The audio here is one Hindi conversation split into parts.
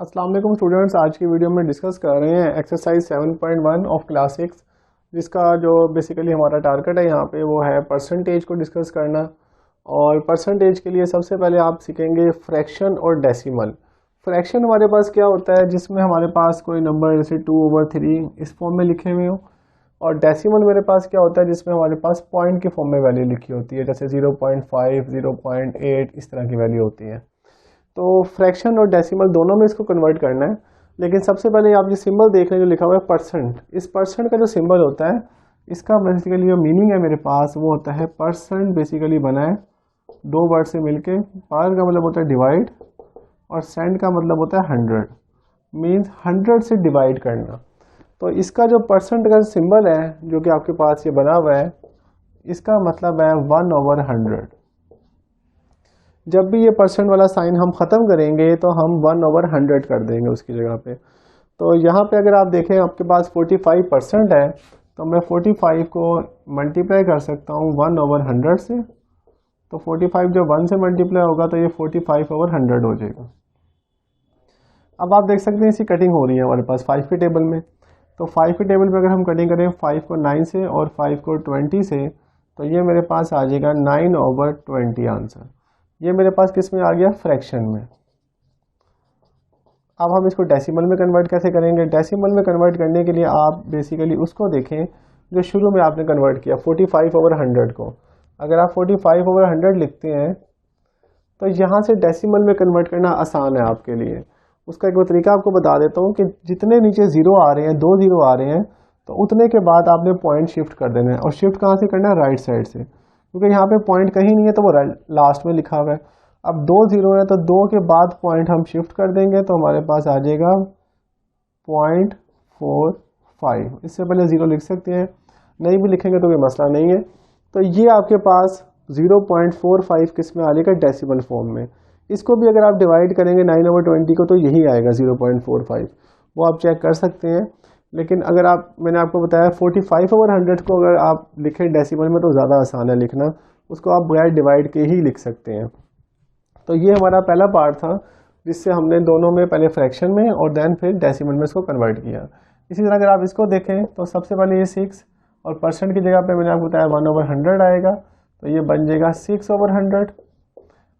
अस्सलाम वालेकुम स्टूडेंट्स। आज की वीडियो में डिस्कस कर रहे हैं एक्सरसाइज 7.1 ऑफ क्लास 6, जिसका जो बेसिकली हमारा टारगेट है यहाँ पे वो है परसेंटेज को डिस्कस करना। और परसेंटेज के लिए सबसे पहले आप सीखेंगे फ्रैक्शन और डेसिमल। फ्रैक्शन हमारे पास क्या होता है, जिसमें हमारे पास कोई नंबर जैसे 2/3 इस फॉर्म में लिखे हुए हो, और डेसिमल मेरे पास क्या होता है जिसमें हमारे पास पॉइंट के फॉर्म में वैल्यू लिखी होती है, जैसे 0.5, 0.8 इस तरह की वैल्यू होती है। तो फ्रैक्शन और डेसिमल दोनों में इसको कन्वर्ट करना है। लेकिन सबसे पहले आप जो सिंबल देख रहे हैं जो लिखा हुआ है परसेंट, इस परसेंट का जो सिंबल होता है इसका बेसिकली जो मीनिंग है मेरे पास वो होता है परसेंट बेसिकली बना है दो वर्ड से मिलके। पार का मतलब होता है डिवाइड और सेंट का मतलब होता है 100, मीन्स 100 से डिवाइड करना। तो इसका जो परसेंट का सिंबल है जो कि आपके पास ये बना हुआ है, इसका मतलब है 1/100। जब भी ये परसेंट वाला साइन हम ख़त्म करेंगे तो हम 1/100 कर देंगे उसकी जगह पे। तो यहाँ पे अगर आप देखें आपके पास 45% है, तो मैं 45 को मल्टीप्लाई कर सकता हूँ 1/100 से। तो 45 जब 1 से मल्टीप्लाई होगा तो ये 45/100 हो जाएगा। अब आप देख सकते हैं इसी कटिंग हो रही है हमारे पास 5 के टेबल में। तो 5 के टेबल पे अगर हम कटिंग करें 5 को 9 से और 5 को 20 से, तो ये मेरे पास आ जाएगा 9/20 आंसर। ये मेरे पास किस में आ गया, फ्रैक्शन में। अब हम इसको डेसिमल में कन्वर्ट कैसे करेंगे। डेसिमल में कन्वर्ट करने के लिए आप बेसिकली उसको देखें जो शुरू में आपने कन्वर्ट किया 45/100 को। अगर आप 45/100 लिखते हैं तो यहाँ से डेसिमल में कन्वर्ट करना आसान है आपके लिए। उसका एक तरीका आपको बता देता हूँ कि जितने नीचे ज़ीरो आ रहे हैं, 2 ज़ीरो आ रहे हैं, तो उतने के बाद आपने पॉइंट शिफ्ट कर देना है। और शिफ्ट कहाँ से करना है, राइट साइड से, क्योंकि यहाँ पे पॉइंट कहीं नहीं है तो वो लास्ट में लिखा हुआ है। अब 2 ज़ीरो है तो 2 के बाद पॉइंट हम शिफ्ट कर देंगे तो हमारे पास आ जाएगा 0.45। इससे पहले ज़ीरो लिख सकते हैं, नहीं भी लिखेंगे तो कोई मसला नहीं है। तो ये आपके पास 0.45 किस में आ जाएगा, डेसिमल फॉर्म में। इसको भी अगर आप डिवाइड करेंगे 9/20 को तो यही आएगा 0.45, वो आप चेक कर सकते हैं। लेकिन अगर आप, मैंने आपको बताया 45/100 को अगर आप लिखें डेसिमल में तो ज़्यादा आसान है लिखना, उसको आप बगैर डिवाइड के ही लिख सकते हैं। तो ये हमारा पहला पार्ट था जिससे हमने दोनों में पहले फ्रैक्शन में और देन फिर डेसिमल में इसको कन्वर्ट किया। इसी तरह अगर आप इसको देखें तो सबसे पहले ये 6 और परसेंट की जगह पे मैंने आपको बताया 1/100 आएगा, तो ये बन जाएगा 6/100।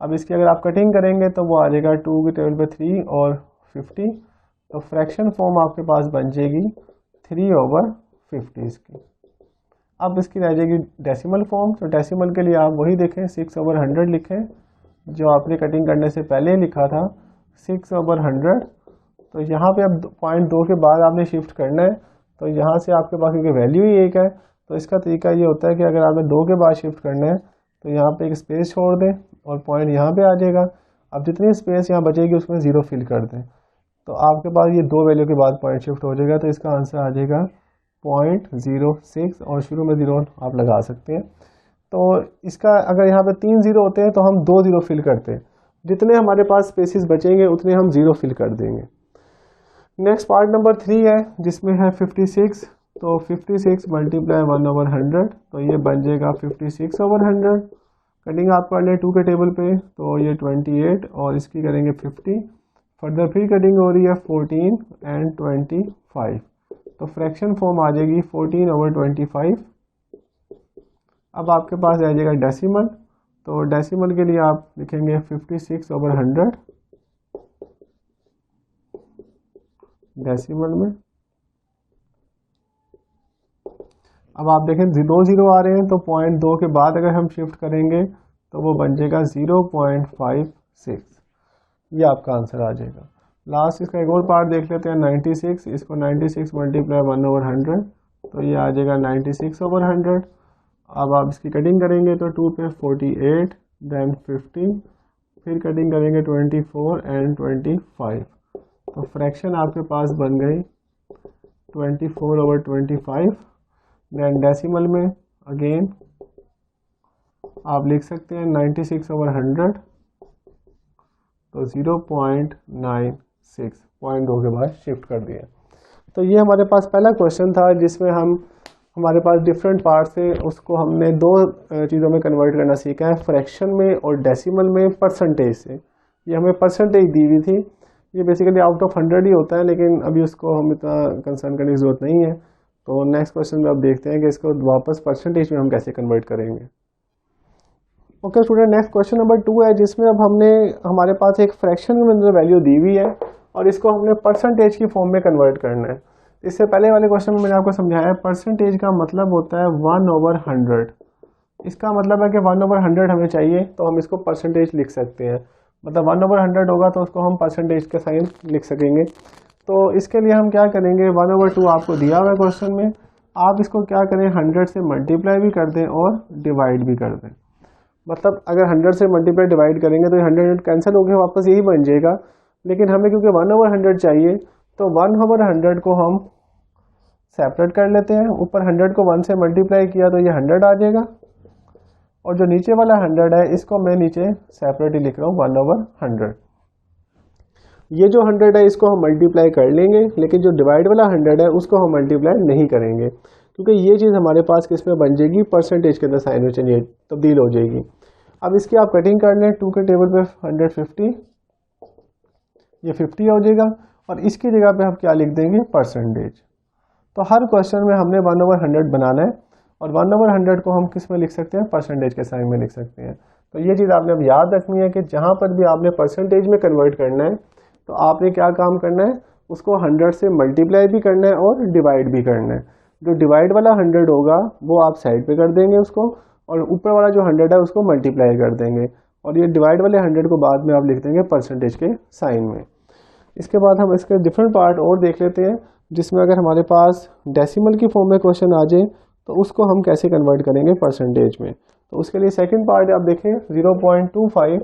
अब इसकी अगर आप कटिंग करेंगे तो वो आ जाएगा 2 के टेबल पे 3 और 50। तो फ्रैक्शन फॉर्म आपके पास बन जाएगी 3/50 इसकी। अब इसकी रह जाएगी डेसिमल फॉर्म। तो डेसिमल के लिए आप वही देखें 6/100 लिखें जो आपने कटिंग करने से पहले लिखा था 6/100। तो यहाँ पे अब 0.2 के बाद आपने शिफ्ट करना है। तो यहाँ से आपके पास क्योंकि वैल्यू ही एक है तो इसका तरीका ये होता है कि अगर आपने 2 के बाद शिफ्ट करना है तो यहाँ पे एक स्पेस छोड़ दें और पॉइंट यहाँ पे आ जाएगा। अब जितनी स्पेस यहाँ बचेगी उसमें 0 फिल कर दें, तो आपके पास ये 2 वैल्यू के बाद पॉइंट शिफ्ट हो जाएगा। तो इसका आंसर आ जाएगा 0.06 और शुरू में 0 आप लगा सकते हैं। तो इसका अगर यहाँ पे 3 ज़ीरो होते हैं तो हम 2 ज़ीरो फिल करते हैं, जितने हमारे पास स्पेसिस बचेंगे उतने हम 0 फिल कर देंगे। नेक्स्ट पार्ट नंबर 3 है जिसमें है 56। तो 56 मल्टीप्लाई 1/100, तो ये बन जाएगा 56/100। कटिंग आप कर लें 2 के टेबल पे, तो ये 28 और इसकी करेंगे 50। फर्दर फिर कटिंग हो रही है 14 एंड 25। तो फ्रैक्शन फॉर्म आ जाएगी 14/25। अब आपके पास रह जाएगा डेसिमल। तो डेसिमल के लिए आप लिखेंगे 56/100 डेसिमल में। अब आप देखें 2 ज़ीरो आ रहे हैं तो 0.2 के बाद अगर हम शिफ्ट करेंगे तो वो बन जाएगा 0.56। ये आपका आंसर आ जाएगा। लास्ट इसका एक और पार्ट देख लेते हैं 96। इसको 96 मल्टीप्लाई 1/100, तो ये आ जाएगा 96/100। अब आप इसकी कटिंग करेंगे तो 2 पे 48 देन 50, फिर कटिंग करेंगे 24 एंड 25। तो फ्रैक्शन आपके पास बन गई 24/25। देन डेसिमल में अगेन आप लिख सकते हैं 96/100, तो 0.96 0.2 के बाद शिफ्ट कर दिया। तो ये हमारे पास पहला क्वेश्चन था जिसमें हमारे पास डिफरेंट पार्ट से उसको हमने 2 चीज़ों में कन्वर्ट करना सीखा है, फ्रैक्शन में और डेसिमल में परसेंटेज से। ये हमें परसेंटेज दी हुई थी ये बेसिकली आउट ऑफ 100 ही होता है, लेकिन अभी उसको हम इतना कंसर्न करने की ज़रूरत नहीं है। तो नेक्स्ट क्वेश्चन में अब देखते हैं कि इसको वापस परसेंटेज में हम कैसे कन्वर्ट करेंगे। Okay student, next question number 2 है, जिसमें अब हमारे पास एक फ्रैक्शन में अंदर वैल्यू दी हुई है और इसको हमने परसेंटेज की फॉर्म में कन्वर्ट करना है। इससे पहले वाले क्वेश्चन में मैंने आपको समझाया परसेंटेज का मतलब होता है 1/100। इसका मतलब है कि 1/100 हमें चाहिए तो हम इसको परसेंटेज लिख सकते हैं, मतलब 1/100 होगा तो उसको हम परसेंटेज का साइन लिख सकेंगे। तो इसके लिए हम क्या करेंगे, 1/2 आपको दिया हुआ है क्वेश्चन में, आप इसको क्या करें 100 से मल्टीप्लाई भी कर दें और डिवाइड भी कर दें। मतलब अगर 100 से मल्टीप्लाई डिवाइड करेंगे तो 100 कैंसिल हो गया, वापस यही बन जाएगा। लेकिन हमें क्योंकि 1/100 चाहिए तो 1/100 को हम सेपरेट कर लेते हैं। ऊपर 100 को 1 से मल्टीप्लाई किया तो ये 100 आ जाएगा, और जो नीचे वाला 100 है इसको मैं नीचे सेपरेट ही लिख रहा हूँ 1/100। ये जो 100 है इसको हम मल्टीप्लाई कर लेंगे, लेकिन जो डिवाइड वाला 100 है उसको हम मल्टीप्लाई नहीं करेंगे, क्योंकि ये चीज़ हमारे पास किस में बन जाएगी, परसेंटेज के अंदर साइन में चलिए तब्दील हो जाएगी। अब इसकी आप कटिंग कर लें, 2 के टेबल पे 150, ये 50 हो जाएगा, और इसकी जगह पे हम क्या लिख देंगे, परसेंटेज। तो हर क्वेश्चन में हमने 1/100 बनाना है, और 1/100 को हम किस में लिख सकते हैं, परसेंटेज के साइन में लिख सकते हैं। तो ये चीज़ आपने अब याद रखनी है कि जहाँ पर भी आपने परसेंटेज में कन्वर्ट करना है तो आपने क्या काम करना है, उसको 100 से मल्टीप्लाई भी करना है और डिवाइड भी करना है। जो डिवाइड वाला 100 होगा वो आप साइड पे कर देंगे उसको, और ऊपर वाला जो 100 है उसको मल्टीप्लाई कर देंगे, और ये डिवाइड वाले 100 को बाद में आप लिख देंगे परसेंटेज के साइन में। इसके बाद हम इसके डिफरेंट पार्ट और देख लेते हैं, जिसमें अगर हमारे पास डेसिमल की फॉर्म में क्वेश्चन आ जाए तो उसको हम कैसे कन्वर्ट करेंगे परसेंटेज में। तो उसके लिए सेकंड पार्ट आप देखें 0.25,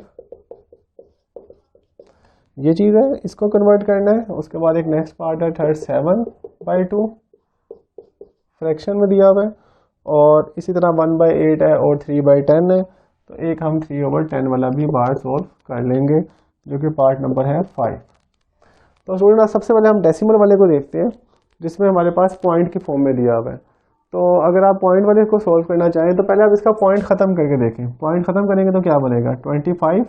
ये चीज़ है, इसको कन्वर्ट करना है। उसके बाद एक नेक्स्ट पार्ट है 37/2, फ्रैक्शन में दिया हुआ है, और इसी तरह 1/8 है और 3/10 है। तो एक हम 3/10 वाला भी बार सोल्व कर लेंगे, जो कि पार्ट नंबर है 5। तो स्टूडेंट सबसे पहले हम डेसिमल वाले को देखते हैं, जिसमें हमारे पास पॉइंट की फॉर्म में दिया हुआ है। तो अगर आप पॉइंट वाले को सोल्व करना चाहें तो पहले आप इसका पॉइंट ख़त्म करके देखें। पॉइंट ख़त्म करेंगे तो क्या बनेगा, 25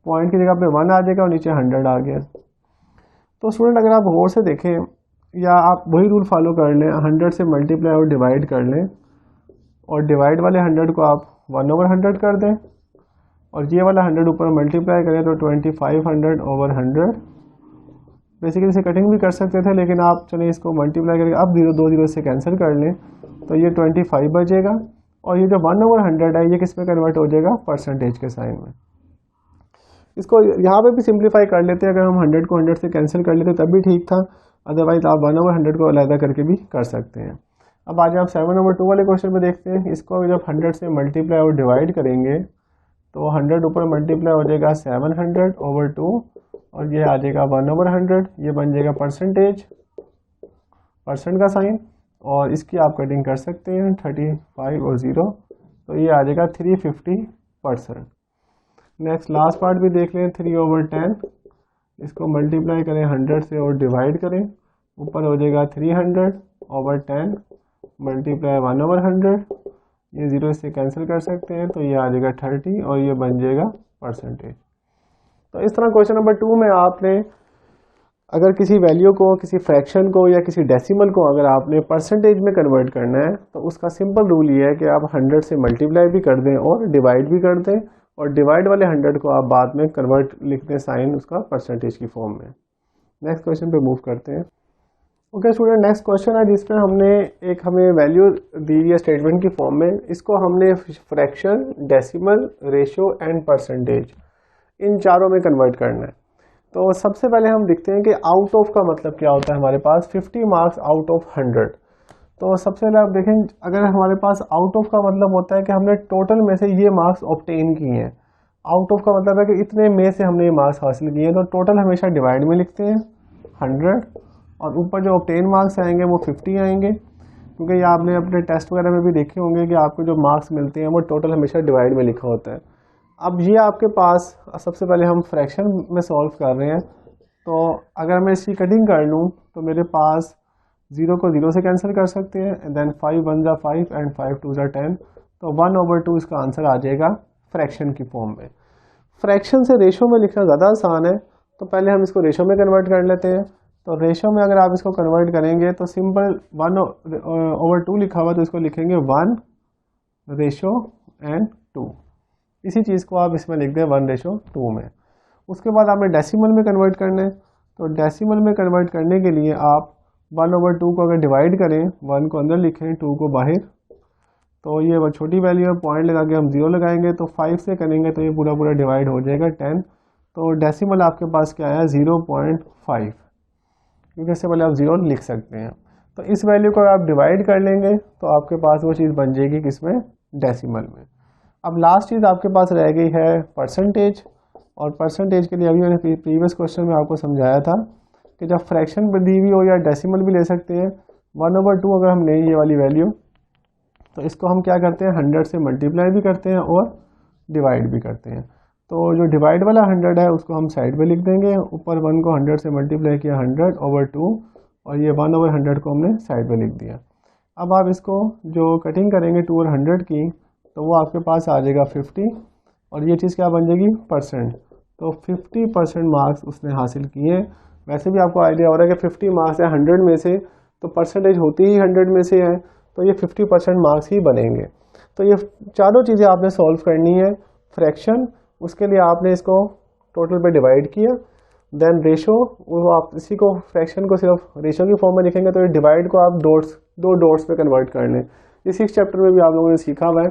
पॉइंट की जगह पे 1 आ जाएगा और नीचे 100 आ गया। तो स्टूडेंट अगर आप गौर से देखें, या आप वही रूल फॉलो कर लें, 100 से मल्टीप्लाई और डिवाइड कर लें, और डिवाइड वाले 100 को आप 1/100 कर दें, और ये वाला 100 ऊपर मल्टीप्लाई करें तो 2500/100। बेसिकली इसे कटिंग भी कर सकते थे, लेकिन आप चलिए इसको मल्टीप्लाई करके अब 2 से कैंसिल कर लें तो ये 25 बचेगा, और ये जो 1/100 है ये किस में कन्वर्ट हो जाएगा, परसेंटेज के साइन में। इसको यहाँ पे भी सिंप्लीफाई कर लेते हैं, अगर हम 100 को 100 से कैंसिल कर लेते तब भी ठीक था, अदरवाइज आप 1/100 को अलग करके भी कर सकते हैं। अब आज आप 7/2 वाले क्वेश्चन पे देखते हैं। इसको जब 100 से मल्टीप्लाई और डिवाइड करेंगे तो 100 ऊपर मल्टीप्लाई हो जाएगा 700/2, और ये आ जाएगा 1/100, ये बन जाएगा परसेंटेज, परसेंट का साइन, और इसकी आप कटिंग कर सकते हैं 35 और 0, तो ये आ जाएगा 350%। नेक्स्ट लास्ट पार्ट भी देख लें, 3/10, इसको मल्टीप्लाई करें 100 से और डिवाइड करें, ऊपर हो जाएगा 300/10 मल्टीप्लाई 1/100, ये 0 से कैंसिल कर सकते हैं तो ये आ जाएगा 30, और ये बन जाएगा परसेंटेज। तो इस तरह क्वेश्चन नंबर 2 में आपने अगर किसी वैल्यू को, किसी फ्रैक्शन को या किसी डेसिमल को अगर आपने परसेंटेज में कन्वर्ट करना है तो उसका सिंपल रूल ये है कि आप 100 से मल्टीप्लाई भी कर दें और डिवाइड भी कर दें, और डिवाइड वाले 100 को आप बाद में कन्वर्ट लिख दें साइन उसका परसेंटेज की फॉर्म में। नेक्स्ट क्वेश्चन पे मूव करते हैं। ओके स्टूडेंट, नेक्स्ट क्वेश्चन है जिसमें हमें वैल्यू दी है स्टेटमेंट की फॉर्म में। इसको हमने fraction, decimal, ratio and percentage, इन चारों में कन्वर्ट करना है। तो सबसे पहले हम देखते हैं कि आउट ऑफ का मतलब क्या होता है। हमारे पास 50 मार्क्स आउट ऑफ 100। तो सबसे पहले आप देखें, अगर हमारे पास आउट ऑफ का मतलब होता है कि हमने टोटल में से ये मार्क्स ऑब्टेन किए हैं। आउट ऑफ का मतलब है कि इतने में से हमने ये मार्क्स हासिल किए हैं, तो टोटल हमेशा डिवाइड में लिखते हैं 100, और ऊपर जो ऑब्टेन मार्क्स आएंगे वो 50 आएंगे, क्योंकि ये आपने अपने टेस्ट वगैरह में भी देखे होंगे कि आपको जो मार्क्स मिलते हैं वो टोटल हमेशा डिवाइड में लिखा होता है। अब ये आपके पास, सबसे पहले हम फ्रैक्शन में सॉल्व कर रहे हैं, तो अगर मैं इसकी कटिंग कर लूँ तो मेरे पास 0 को 0 से कैंसिल कर सकते हैं, देन 5 1 जा 5 एंड 5 2 जा 10, तो 1/2 इसका आंसर आ जाएगा फ्रैक्शन की फॉर्म में। फ्रैक्शन से रेशो में लिखना ज़्यादा आसान है, तो तो पहले हम इसको रेशो में कन्वर्ट कर लेते हैं। तो रेशो में अगर आप इसको कन्वर्ट करेंगे तो सिंपल 1/2 लिखा हुआ तो इसको लिखेंगे 1:2। इसी चीज़ को आप इसमें लिख दें 1:2 में। उसके बाद आपने डेसिमल में कन्वर्ट करना है। तो डेसिमल में कन्वर्ट करने के लिए आप 1/2 को अगर डिवाइड करें, 1 को अंदर लिखें 2 को बाहर, तो ये वो छोटी वैल्यू है, पॉइंट लगा के हम 0 लगाएंगे तो 5 से करेंगे तो ये पूरा पूरा डिवाइड हो जाएगा 10। तो डेसिमल आपके पास क्या है 0.5, क्योंकि इससे पहले आप 0 लिख सकते हैं। तो इस वैल्यू को आप डिवाइड कर लेंगे तो आपके पास वो चीज़ बन जाएगी किसमें, डेसिमल में। अब लास्ट चीज़ आपके पास रह गई है परसेंटेज। और परसेंटेज के लिए अभी मैंने प्रीवियस क्वेश्चन में आपको समझाया था कि जब फ्रैक्शन दी हुई हो या डेसिमल भी ले सकते हैं। 1/2 अगर हम लें ये वाली वैल्यू, तो इसको हम क्या करते हैं 100 से मल्टीप्लाई भी करते हैं और डिवाइड भी करते हैं। तो जो डिवाइड वाला 100 है उसको हम साइड पे लिख देंगे, ऊपर 1 को 100 से मल्टीप्लाई किया 100/2 और ये 1/100 को हमने साइड पे लिख दिया। अब आप इसको जो कटिंग करेंगे 2 और 100 की, तो वो आपके पास आ जाएगा 50 और ये चीज़ क्या बन जाएगी परसेंट। तो 50% मार्क्स उसने हासिल किए। वैसे भी आपको आइडिया हो रहा है कि 50 मार्क्स है 100 में से, तो परसेंटेज होती ही 100 में से है, तो ये 50% मार्क्स ही बनेंगे। तो ये चारों चीज़ें आपने सॉल्व करनी है। फ्रैक्शन, उसके लिए आपने इसको टोटल पे डिवाइड किया, देन रेशो, वो आप इसी को फ्रैक्शन को सिर्फ रेशो की फॉर्म में लिखेंगे, तो ये डिवाइड को आप दो डॉट्स पे कन्वर्ट कर लें। इस चैप्टर में भी आप लोगों ने सीखा हुआ है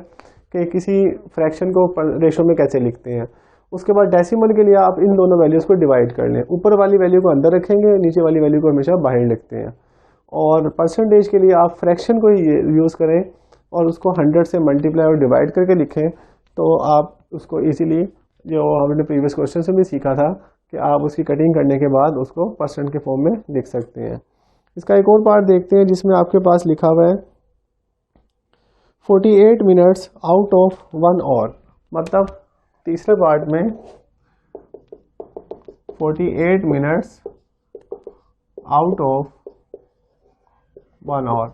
कि किसी फ्रैक्शन को रेशो में कैसे लिखते हैं। उसके बाद डेसिमल के लिए आप इन दोनों वैल्यूज़ को डिवाइड कर लें, ऊपर वाली वैल्यू को अंदर रखेंगे, नीचे वाली वैल्यू को हमेशा बाहर लिखते हैं। और परसेंटेज के लिए आप फ्रैक्शन को ही यूज़ करें और उसको 100 से मल्टीप्लाई और डिवाइड करके लिखें, तो आप उसको इजीली, जो हमने प्रीवियस क्वेश्चन से भी सीखा था कि आप उसकी कटिंग करने के बाद उसको परसेंट के फॉर्म में लिख सकते हैं। इसका एक और पार्ट देखते हैं जिसमें आपके पास लिखा हुआ है 48 मिनट्स आउट ऑफ 1 आवर। मतलब तीसरे पार्ट में 48 मिनट्स आउट ऑफ 1 आवर।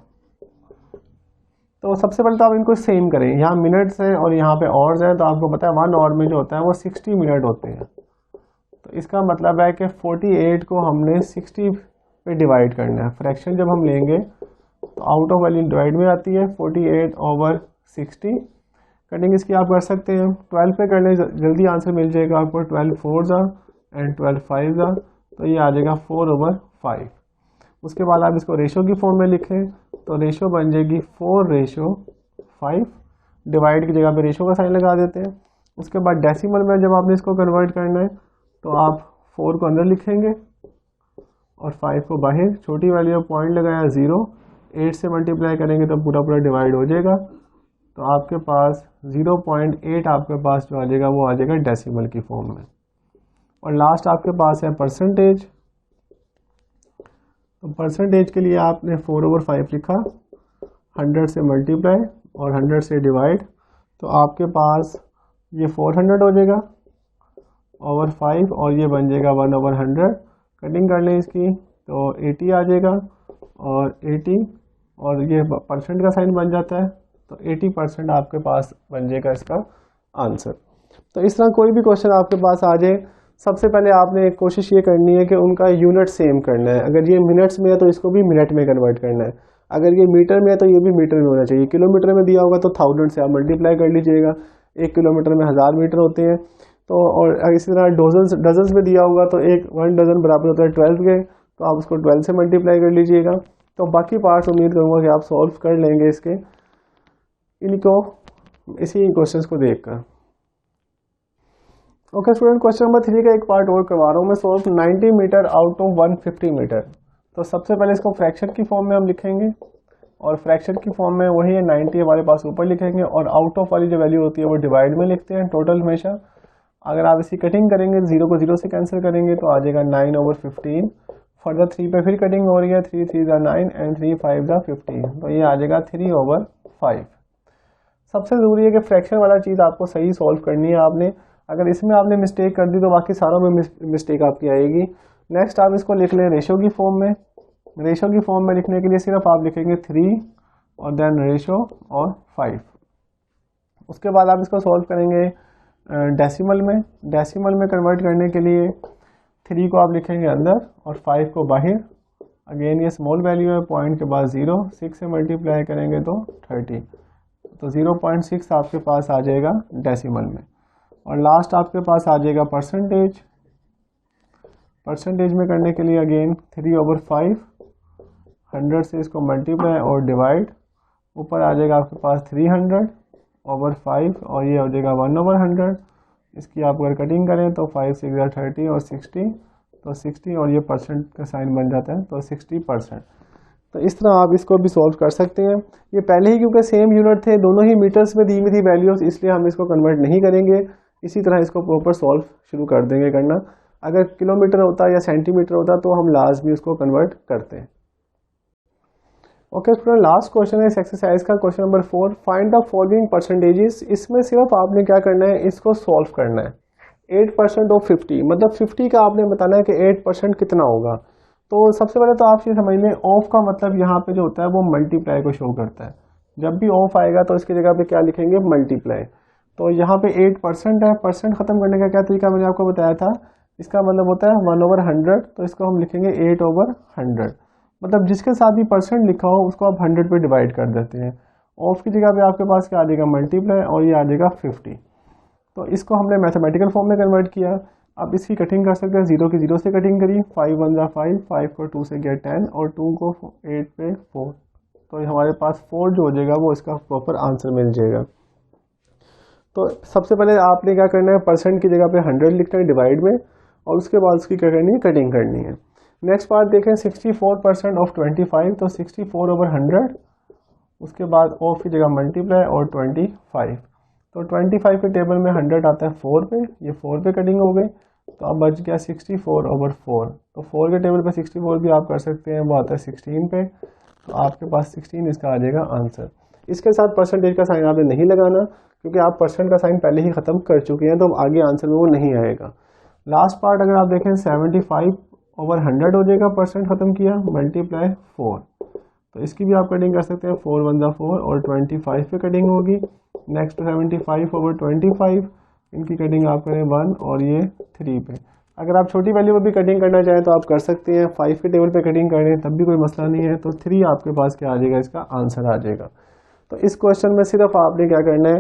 तो सबसे पहले तो आप इनको सेम करें, यहाँ मिनट्स हैं और यहाँ पे आवर्स हैं, तो आपको पता है 1 आवर में जो होता है वो 60 मिनट होते हैं। तो इसका मतलब है कि 48 को हमने 60 पे डिवाइड करना है। फ्रैक्शन जब हम लेंगे तो आउट ऑफ वैल्यू डिवाइड में आती है, 48/60। कटिंग इसकी आप कर सकते हैं 12 पे करने, जल्दी आंसर मिल जाएगा आपको। 12 4s एंड 12 5s, तो ये आ जाएगा 4/5। उसके बाद आप इसको रेशो की फॉर्म में लिखें तो रेशो बन जाएगी 4:5। डिवाइड की जगह पे रेशो का साइन लगा देते हैं। उसके बाद डेसिमल में जब आपने इसको कन्वर्ट करना है तो आप 4 को अंदर लिखेंगे और 5 को बाहर, छोटी वैल्यू पॉइंट लगाया 0, 8 से मल्टीप्लाई करेंगे तो पूरा पूरा डिवाइड हो जाएगा। तो आपके पास 0.8 आपके पास जो आ जाएगा वो आ जाएगा डेसिमल की फॉर्म में। और लास्ट आपके पास है परसेंटेज। तो परसेंटेज के लिए आपने 4/5 लिखा, 100 से मल्टीप्लाई और 100 से डिवाइड, तो आपके पास ये 400 हो जाएगा ओवर 5 और ये बन जाएगा 1/100। कटिंग कर लें इसकी तो 80 आ जाएगा और 80 और ये परसेंट का साइन बन जाता है, तो 80% आपके पास बन जाएगा इसका आंसर। तो इस तरह कोई भी क्वेश्चन आपके पास आ जाए, सबसे पहले आपने कोशिश ये करनी है कि उनका यूनिट सेम करना है। अगर ये मिनट्स में है तो इसको भी मिनट में कन्वर्ट करना है, अगर ये मीटर में है तो ये भी मीटर में होना चाहिए। किलोमीटर में दिया होगा तो 1000 से आप मल्टीप्लाई कर लीजिएगा, 1 किलोमीटर में 1000 मीटर होते हैं। तो और इसी तरह डजन्स में दिया होगा तो 1 डजन बराबर होता है 12 के, तो आप उसको 12 से मल्टीप्लाई कर लीजिएगा। तो बाकी पार्ट्स उम्मीद करूँगा कि आप सॉल्व कर लेंगे इसके, इनको इसी क्वेश्चंस को देखकर। ओके स्टूडेंट, क्वेश्चन नंबर 3 का एक पार्ट और करवा रहा हूँ मैं solve. 90 metre out of 150 metre. तो सबसे पहले इसको फ्रैक्शन की फॉर्म में हम लिखेंगे और फ्रैक्शन की फॉर्म में वही है 90 हमारे पास ऊपर लिखेंगे और आउट ऑफ वाली जो वैल्यू होती है वो डिवाइड में लिखते हैं टोटल हमेशा। अगर आप इसकी कटिंग करेंगे 0 को 0 से कैंसिल करेंगे तो आ जाएगा 9/15। फर्दर 3 पे फिर कटिंग हो रही है, 3 3s are 9 and 3 5s are 15, तो ये आ जाएगा 3/5। सबसे ज़रूरी है कि फ्रैक्शन वाला चीज़ आपको सही सॉल्व करनी है आपने। अगर इसमें आपने मिस्टेक कर दी तो बाकी सारों में मिस्टेक आपकी आएगी। नेक्स्ट आप इसको लिख लें रेशो की फॉर्म में। रेशो की फॉर्म में लिखने के लिए सिर्फ आप लिखेंगे 3 और देन रेशो और 5। उसके बाद आप इसको सॉल्व करेंगे डेसिमल में। डेसिमल में कन्वर्ट करने के लिए 3 को आप लिखेंगे अंदर और 5 को बाहर। अगेन ये स्मॉल वैल्यू है, पॉइंट के बाद 0, 6 से मल्टीप्लाई करेंगे तो 30, तो 0.6 आपके पास आ जाएगा डेसिमल में। और लास्ट आपके पास आ जाएगा परसेंटेज। परसेंटेज में करने के लिए अगेन 3/5, 100 से इसको मल्टीप्लाई और डिवाइड, ऊपर आ जाएगा आपके पास 300/5 और ये हो जाएगा 1/100। इसकी आप अगर कटिंग करें तो 5 6 30 और 60, तो 60 और ये परसेंट का साइन बन जाता है, तो 60%। तो इस तरह आप इसको भी सॉल्व कर सकते हैं। ये पहले ही क्योंकि सेम यूनिट थे, दोनों ही मीटर्स में दी हुई थी वैल्यूज़, इसलिए हम इसको कन्वर्ट नहीं करेंगे। इसी तरह इसको प्रॉपर सॉल्व शुरू कर देंगे करना। अगर किलोमीटर होता या सेंटीमीटर होता तो हम लाजमी उसको कन्वर्ट करते हैं। ओके स्टूडेंट, लास्ट क्वेश्चन है इस एक्सरसाइज का, question number 4, find the following percentages. इसमें सिर्फ आपने क्या करना है, इसको सॉल्व करना है। 8% ऑफ 50, मतलब 50 का आपने बताना है कि 8% कितना होगा। तो सबसे पहले तो आप ये समझ लें, ऑफ का मतलब यहाँ पे जो होता है वो मल्टीप्लाई को शो करता है। जब भी ऑफ आएगा तो इसकी जगह पे क्या लिखेंगे, मल्टीप्लाई। तो यहाँ पे 8% है, परसेंट खत्म करने का क्या तरीका मैंने आपको बताया था, इसका मतलब होता है 1/100, तो इसको हम लिखेंगे 8/100। मतलब जिसके साथ भी परसेंट लिखा हो उसको आप 100 पे डिवाइड कर देते हैं। ऑफ की जगह पे आपके पास क्या आ जाएगा, मल्टीप्लाई, और ये आ जाएगा 50। तो इसको हमने मैथमेटिकल फॉर्म में कन्वर्ट किया। अब इसकी कटिंग कर सकते हैं, 0 की 0 से कटिंग करी, 5 1 जा 5, 5 को 2 से गया 10 और 2 को 8 पे 4, तो हमारे पास 4 जो हो जाएगा वो इसका प्रॉपर आंसर मिल जाएगा। तो सबसे पहले आपने क्या करना है, परसेंट की जगह पे 100 लिखना है डिवाइड में, और उसके बाद उसकी क्या करनी है, कटिंग करनी है। नेक्स्ट पार्ट देखें, 64% ऑफ 25, तो 64/100, उसके बाद ऑफ की जगह मल्टीप्लाई और 25। तो 25 के टेबल में 100 आता है 4 पे, ये 4 पे कटिंग हो गई, तो अब बच गया 64/4। तो 4 के टेबल पे 64 भी आप कर सकते हैं, वो आता है 16 पे, तो आपके पास 16 इसका आ जाएगा आंसर। इसके साथ परसेंटेज का साइन आपने नहीं लगाना, क्योंकि आप परसेंट का साइन पहले ही ख़त्म कर चुके हैं, तो आगे आंसर में वो नहीं आएगा। लास्ट पार्ट अगर आप देखें, 75/100 हो जाएगा, परसेंट ख़त्म किया, मल्टीप्लाई 4, तो इसकी भी आप कटिंग कर सकते हैं, 4 1 जा 4 और 25 पे कटिंग होगी। नेक्स्ट 75/25, इनकी कटिंग आप करें 1 और ये 3 पे। अगर आप छोटी वैल्यू में भी कटिंग करना चाहें तो आप कर सकते हैं, 5 के टेबल पे कटिंग करें तब भी कोई मसला नहीं है। तो 3 आपके पास क्या आ जाएगा, इसका आंसर आ जाएगा। तो इस क्वेश्चन में सिर्फ आपने क्या करना है,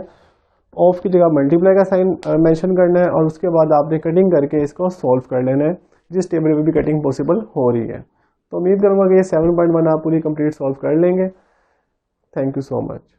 ऑफ की जगह मल्टीप्लाई का साइन मेंशन करना है, और उसके बाद आपने कटिंग करके इसको सॉल्व कर लेना है, जिस टेबल में भी कटिंग पॉसिबल हो रही है। तो उम्मीद करूँगा कि ये 7.1 आप पूरी कंप्लीट सॉल्व कर लेंगे। Thank you so much.